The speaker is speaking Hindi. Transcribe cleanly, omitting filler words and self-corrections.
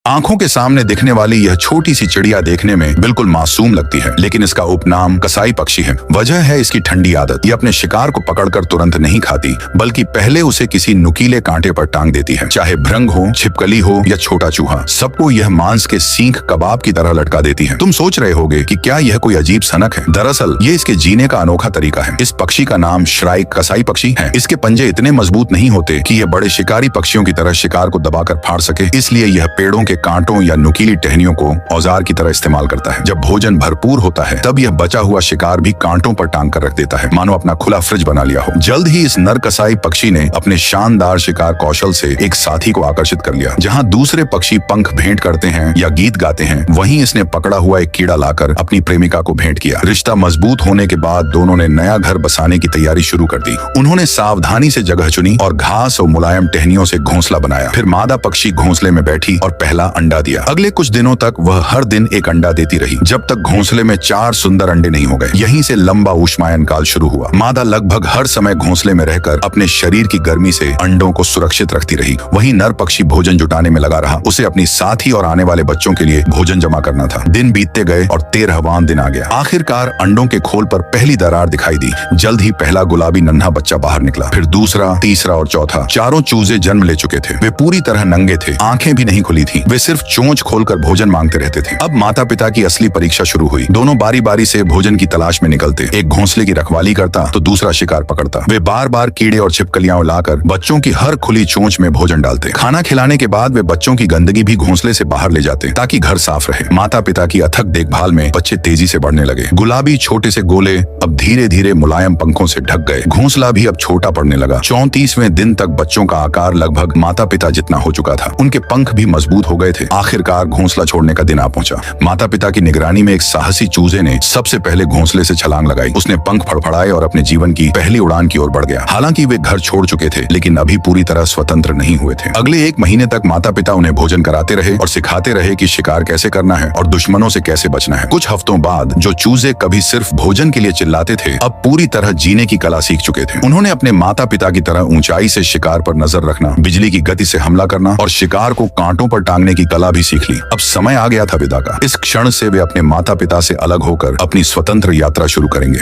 आंखों के सामने दिखने वाली यह छोटी सी चिड़िया देखने में बिल्कुल मासूम लगती है, लेकिन इसका उपनाम कसाई पक्षी है। वजह है इसकी ठंडी आदत। ये अपने शिकार को पकड़कर तुरंत नहीं खाती, बल्कि पहले उसे किसी नुकीले कांटे पर टांग देती है। चाहे भृंग हो, छिपकली हो या छोटा चूहा, सबको यह मांस के सींख कबाब की तरह लटका देती है। तुम सोच रहे होगे कि क्या यह कोई अजीब सनक है? दरअसल ये इसके जीने का अनोखा तरीका है। इस पक्षी का नाम श्राइक कसाई पक्षी है। इसके पंजे इतने मजबूत नहीं होते कि यह बड़े शिकारी पक्षियों की तरह शिकार को दबाकर फाड़ सके, इसलिए यह पेड़ों के कांटों या नुकीली टहनियों को औजार की तरह इस्तेमाल करता है। जब भोजन भरपूर होता है तब यह बचा हुआ शिकार भी कांटों पर टांग कर रख देता है, मानो अपना खुला फ्रिज बना लिया हो। जल्द ही इस नर कसाई पक्षी ने अपने शानदार शिकार कौशल से एक साथी को आकर्षित कर लिया। जहां दूसरे पक्षी पंख भेंट करते हैं या गीत गाते हैं, वहीं इसने पकड़ा हुआ एक कीड़ा लाकर अपनी प्रेमिका को भेंट किया। रिश्ता मजबूत होने के बाद दोनों ने नया घर बसाने की तैयारी शुरू कर दी। उन्होंने सावधानी से जगह चुनी और घास और मुलायम टहनियों से घोंसला बनाया। फिर मादा पक्षी घोंसले में बैठी और पहला अंडा दिया। अगले कुछ दिनों तक वह हर दिन एक अंडा देती रही, जब तक घोंसले में 4 सुंदर अंडे नहीं हो गए। यहीं से लंबा ऊष्मायन काल शुरू हुआ। मादा लगभग हर समय घोंसले में रहकर अपने शरीर की गर्मी से अंडों को सुरक्षित रखती रही। वहीं नर पक्षी भोजन जुटाने में लगा रहा। उसे अपनी साथी और आने वाले बच्चों के लिए भोजन जमा करना था। दिन बीतते गए और 13वां दिन आ गया। आखिरकार अंडों के खोल पर पहली दरार दिखाई दी। जल्द ही पहला गुलाबी नन्हा बच्चा बाहर निकला। फिर दूसरा, तीसरा और चौथा। चारों चूजे जन्म ले चुके थे। वे पूरी तरह नंगे थे, आंखें भी नहीं खुली थी। वे सिर्फ चोंच खोलकर भोजन मांगते रहते थे। अब माता पिता की असली परीक्षा शुरू हुई। दोनों बारी बारी से भोजन की तलाश में निकलते। एक घोंसले की रखवाली करता तो दूसरा शिकार पकड़ता। वे बार बार कीड़े और छिपकलियां लाकर बच्चों की हर खुली चोंच में भोजन डालते। खाना खिलाने के बाद वे बच्चों की गंदगी भी घोंसले से बाहर ले जाते ताकि घर साफ रहे। माता पिता की अथक देखभाल में बच्चे तेजी से बढ़ने लगे। गुलाबी छोटे से गोले अब धीरे धीरे मुलायम पंखों से ढक गए। घोंसला भी अब छोटा पड़ने लगा। 34वें दिन तक बच्चों का आकार लगभग माता पिता जितना हो चुका था। उनके पंख भी मजबूत हो गए थे। आखिरकार घोंसला छोड़ने का दिन आ पहुंचा। माता पिता की निगरानी में एक साहसी चूजे ने सबसे पहले घोंसले से छलांग लगाई। उसने पंख फड़फड़ाए और अपने जीवन की पहली उड़ान की ओर बढ़ गया। हालांकि वे घर छोड़ चुके थे, लेकिन अभी पूरी तरह स्वतंत्र नहीं हुए थे। अगले 1 महीने तक माता पिता उन्हें भोजन कराते रहे और सिखाते रहे कि शिकार कैसे करना है और दुश्मनों से कैसे बचना है। कुछ हफ्तों बाद जो चूजे कभी सिर्फ भोजन के लिए चिल्लाते थे, अब पूरी तरह जीने की कला सीख चुके थे। उन्होंने अपने माता पिता की तरह ऊंचाई से शिकार पर नजर रखना, बिजली की गति से हमला करना और शिकार को कांटों पर टांगने की कला भी सीख ली। अब समय आ गया था विदा का। इस क्षण से वे अपने माता पिता से अलग होकर अपनी स्वतंत्र यात्रा शुरू करेंगे।